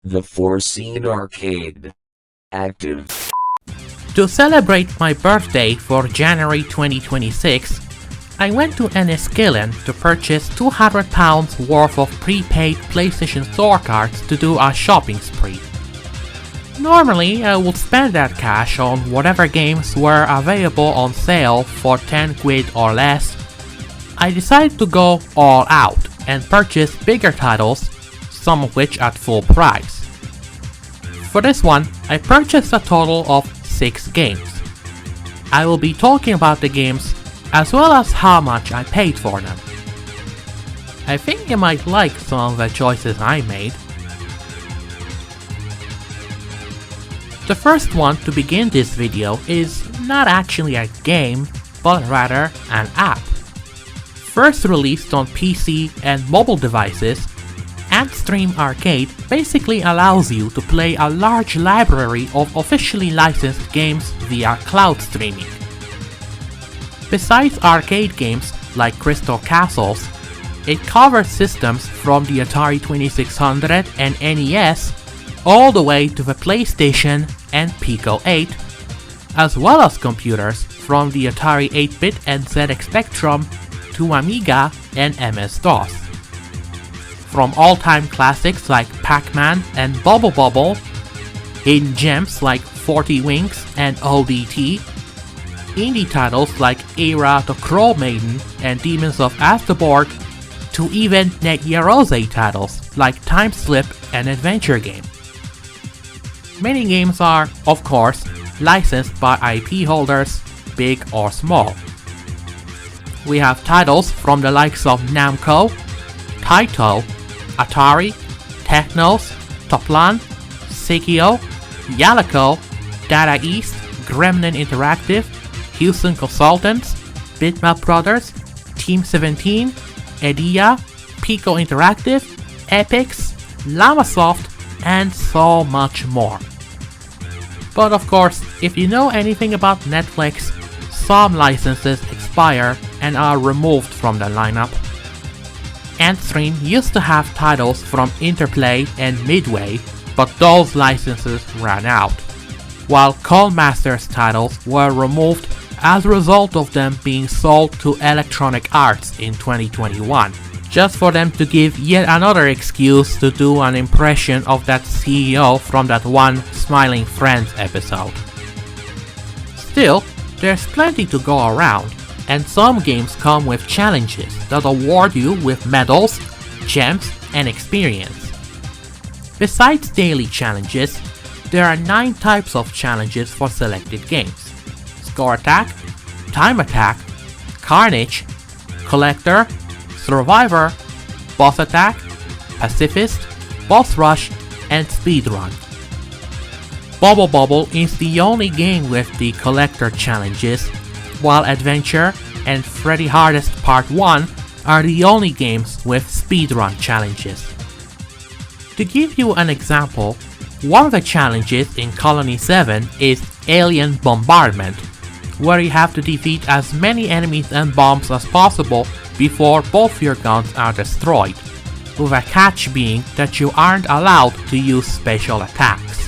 The Foreseen Arcade. Active. To celebrate my birthday for January 2026, I went to Enniskillen to purchase £200 worth of prepaid PlayStation Store cards to do a shopping spree. Normally, I would spend that cash on whatever games were available on sale for 10 quid or less. I decided to go all out and purchase bigger titles, some of which at full price. For this one, I purchased a total of 6 games. I will be talking about the games as well as how much I paid for them. I think you might like some of the choices I made. The first one to begin this video is not actually a game, but rather an app. First released on PC and mobile devices, Antstream Arcade basically allows you to play a large library of officially licensed games via cloud streaming. Besides arcade games like Crystal Castles, it covers systems from the Atari 2600 and NES all the way to the PlayStation and Pico 8, as well as computers from the Atari 8-bit and ZX Spectrum to Amiga and MS-DOS. From all-time classics like Pac-Man and Bubble Bobble, hidden gems like 40 Winks and ODT, indie titles like Era the Crow Maiden and Demons of Astaborg, to even Net-Yarose titles like Time Slip and Adventure Game. Many games are, of course, licensed by IP holders, big or small. We have titles from the likes of Namco, Taito, Atari, Technos, Toplan, Seikio, Yaleco, Data East, Gremlin Interactive, Houston Consultants, Bitmap Brothers, Team 17, Edia, Pico Interactive, Epix, Lamasoft, and so much more. But of course, if you know anything about Netflix, some licenses expire and are removed from the lineup. Antstream used to have titles from Interplay and Midway, but those licenses ran out, while Codemasters titles were removed as a result of them being sold to Electronic Arts in 2021, just for them to give yet another excuse to do an impression of that CEO from that one Smiling Friends episode. Still, there's plenty to go around, and some games come with challenges that award you with medals, gems, and experience. Besides daily challenges, there are 9 types of challenges for selected games: Score Attack, Time Attack, Carnage, Collector, Survivor, Boss Attack, Pacifist, Boss Rush, and Speedrun. Bubble Bobble is the only game with the Collector challenges, while Adventure and Freddy Hardest Part 1 are the only games with speedrun challenges. To give you an example, one of the challenges in Colony 7 is Alien Bombardment, where you have to defeat as many enemies and bombs as possible before both your guns are destroyed, with a catch being that you aren't allowed to use special attacks.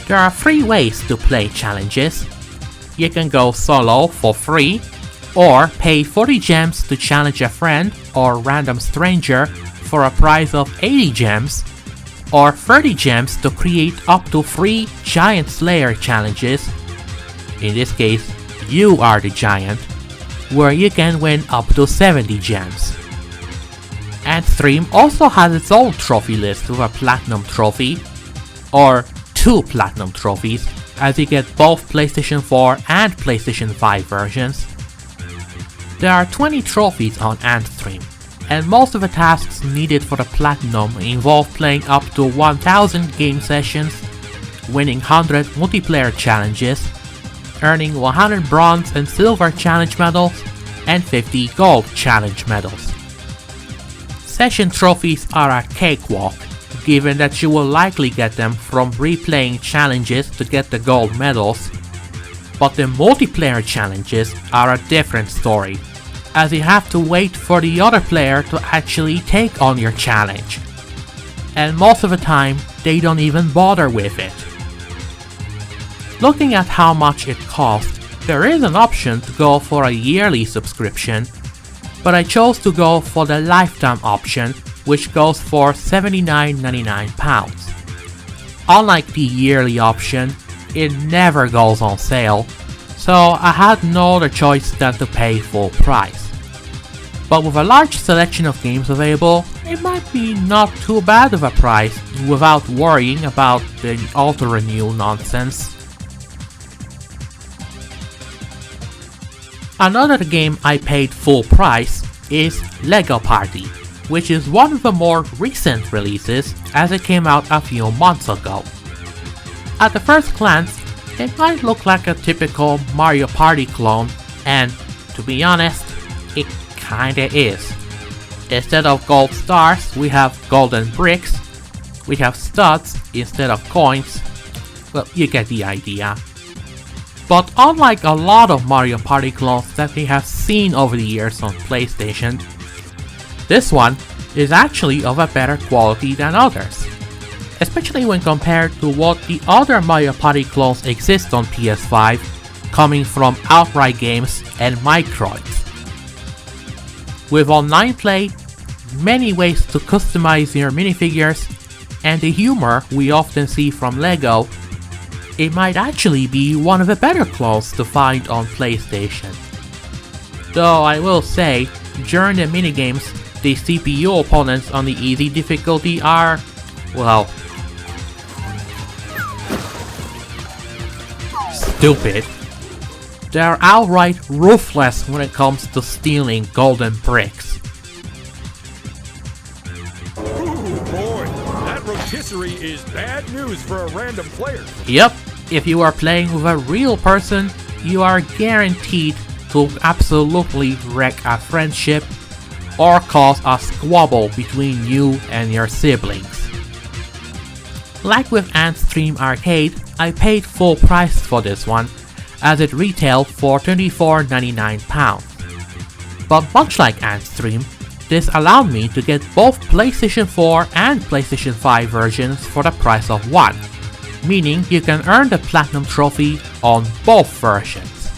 There are 3 ways to play challenges. You can go solo for free, or pay 40 gems to challenge a friend or random stranger for a prize of 80 gems, or 30 gems to create up to 3 Giant Slayer challenges. In this case, you are the giant, where you can win up to 70 gems. Antstream also has its own trophy list with a Platinum Trophy, or 2 Platinum Trophies, as you get both PlayStation 4 and PlayStation 5 versions. There are 20 trophies on Antstream, and most of the tasks needed for the Platinum involve playing up to 1000 game sessions, winning 100 multiplayer challenges, earning 100 bronze and silver challenge medals, and 50 gold challenge medals. Session trophies are a cakewalk, given that you will likely get them from replaying challenges to get the gold medals, but the multiplayer challenges are a different story, as you have to wait for the other player to actually take on your challenge. and most of the time they don't even bother with it. Looking at how much it costs, there is an option to go for a yearly subscription, but I chose to go for the lifetime option, which goes for £79.99. Unlike the yearly option, it never goes on sale, so I had no other choice than to pay full price. But with a large selection of games available, it might be not too bad of a price without worrying about the auto-renew nonsense. Another game I paid full price is LEGO Party, which is one of the more recent releases as it came out a few months ago. At the first glance, it might look like a typical Mario Party clone, and to be honest, it kinda is. Instead of gold stars, we have golden bricks, we have studs instead of coins, well, you get the idea. But unlike a lot of Mario Party clones that we have seen over the years on PlayStation, this one is actually of a better quality than others, especially when compared to what the other Mario Party clones exist on PS5, coming from Outright Games and Microids. With online play, many ways to customize your minifigures, and the humor we often see from LEGO, it might actually be one of the better clones to find on PlayStation. Though I will say, during the minigames, the CPU opponents on the easy difficulty are, well, stupid. They're outright ruthless when it comes to stealing golden bricks. Ooh boy, that rotisserie is bad news for a random player. Yep, if you are playing with a real person, you are guaranteed to absolutely wreck a friendship or cause a squabble between you and your siblings. Like with Antstream Arcade, I paid full price for this one, as it retailed for £24.99. But much like Antstream, this allowed me to get both PlayStation 4 and PlayStation 5 versions for the price of one, meaning you can earn the Platinum Trophy on both versions.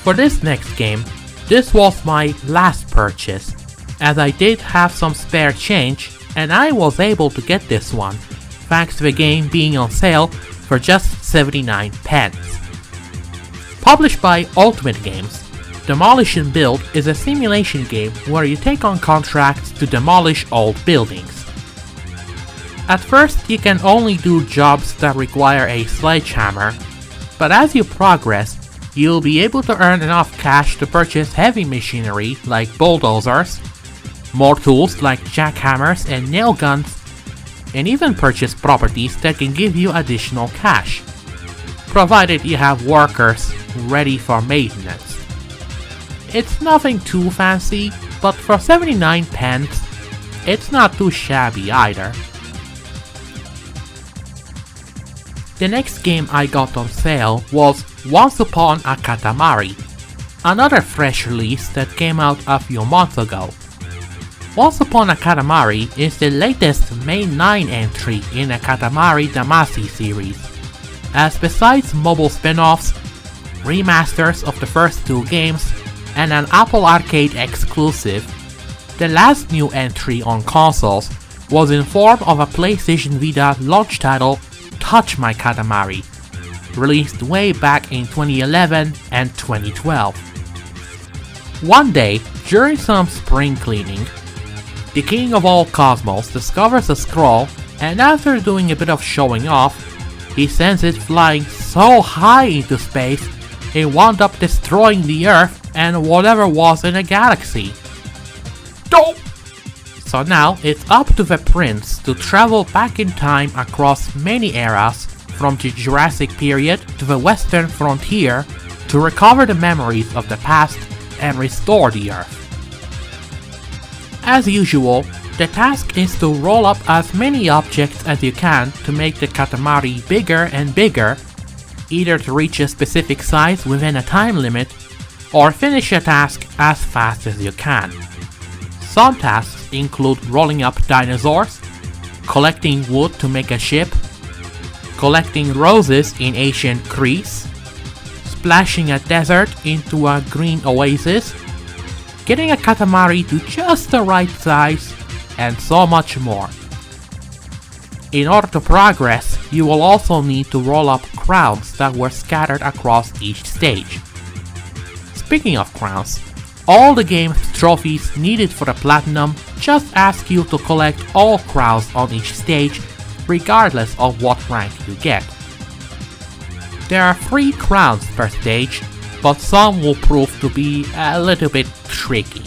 For this next game, this was my last purchase, as I did have some spare change and I was able to get this one, thanks to the game being on sale for just 79 pence. Published by Ultimate Games, Demolish Build is a simulation game where you take on contracts to demolish old buildings. At first you can only do jobs that require a sledgehammer, but as you progress, you'll be able to earn enough cash to purchase heavy machinery like bulldozers, more tools like jackhammers and nail guns, and even purchase properties that can give you additional cash, provided you have workers ready for maintenance. It's nothing too fancy, but for 79 pence, it's not too shabby either. The next game I got on sale was Once Upon a Katamari, another fresh release that came out a few months ago. Once Upon a Katamari is the latest May 9 entry in the Katamari Damacy series, as besides mobile spin-offs, remasters of the first two games, and an Apple Arcade exclusive, the last new entry on consoles was in form of a PlayStation Vita launch title Touch My Katamari, released way back in 2011 and 2012. One day, during some spring cleaning, the king of all cosmos discovers a scroll, and after doing a bit of showing off, he sends it flying so high into space it wound up destroying the Earth and whatever was in the galaxy. Dope! So now it's up to the prince to travel back in time across many eras, from the Jurassic period to the Western frontier, to recover the memories of the past and restore the Earth. As usual, the task is to roll up as many objects as you can to make the Katamari bigger and bigger, either to reach a specific size within a time limit, or finish a task as fast as you can. Some tasks include rolling up dinosaurs, collecting wood to make a ship, collecting roses in ancient Greece, splashing a desert into a green oasis, getting a Katamari to just the right size, and so much more. In order to progress, you will also need to roll up crowns that were scattered across each stage. Speaking of crowns, all the game's trophies needed for the platinum just ask you to collect all crowns on each stage, regardless of what rank you get. There are 3 crowns per stage, but some will prove to be a little bit tricky.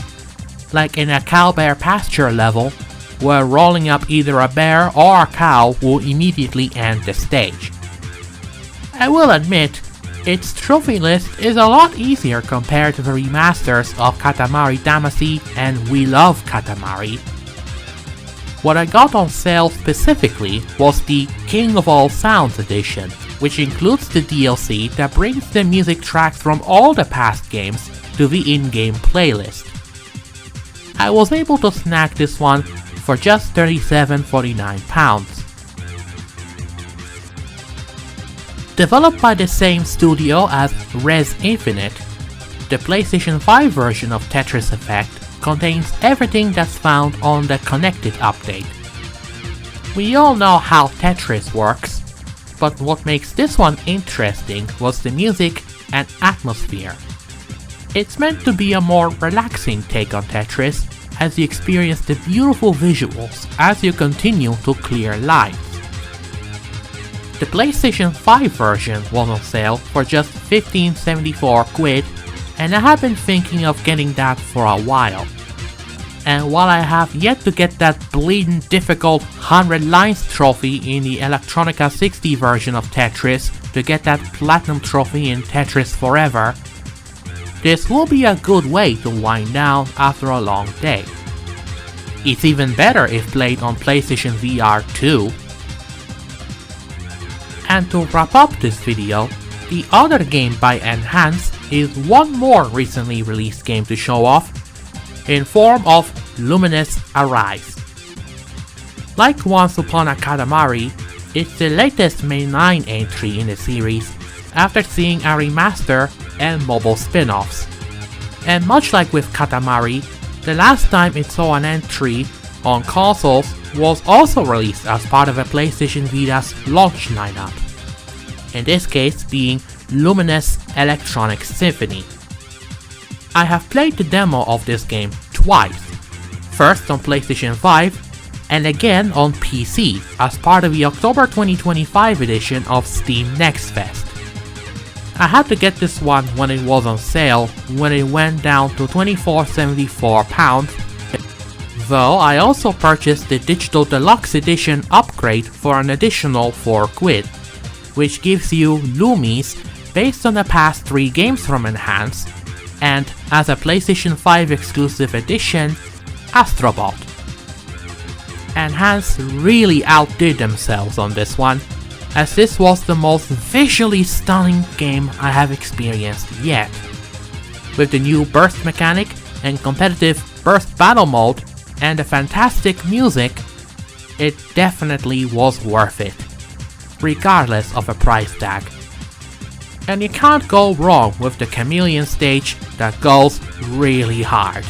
Like in a cow bear pasture level, where rolling up either a bear or a cow will immediately end the stage. I will admit, its trophy list is a lot easier compared to the remasters of Katamari Damacy and We Love Katamari. What I got on sale specifically was the King of All Sounds edition, which includes the DLC that brings the music tracks from all the past games to the in-game playlist. I was able to snag this one for just £37.49. Developed by the same studio as Res Infinite, the PlayStation 5 version of Tetris Effect contains everything that's found on the Connected update. We all know how Tetris works, but what makes this one interesting was the music and atmosphere. It's meant to be a more relaxing take on Tetris, as you experience the beautiful visuals as you continue to clear lines. The PlayStation 5 version was on sale for just 1574 quid, and I have been thinking of getting that for a while. And while I have yet to get that bleeding difficult 100 lines trophy in the Electronica 60 version of Tetris to get that platinum trophy in Tetris Forever, this will be a good way to wind down after a long day. It's even better if played on PlayStation VR 2. And to wrap up this video, the other game by Enhance is one more recently released game to show off, in form of Lumines Arise. Like Once Upon a Katamari, it's the latest mainline entry in the series after seeing a remaster and mobile spin-offs. And much like with Katamari, the last time it saw an entry on consoles was also released as part of a PlayStation Vita's launch lineup, in this case being Lumines Electronic Symphony. I have played the demo of this game twice, first on PlayStation 5 and again on PC as part of the October 2025 edition of Steam Next Fest. I had to get this one when it was on sale, when it went down to £24.74, though I also purchased the Digital Deluxe Edition upgrade for an additional 4 quid, which gives you Lumis based on the past 3 games from Enhance, and as a PlayStation 5 exclusive edition, Astrobot. Enhance really outdid themselves on this one, as this was the most visually stunning game I have experienced yet. With the new burst mechanic and competitive burst battle mode and the fantastic music, it definitely was worth it, regardless of a price tag. And you can't go wrong with the chameleon stage that goes really hard.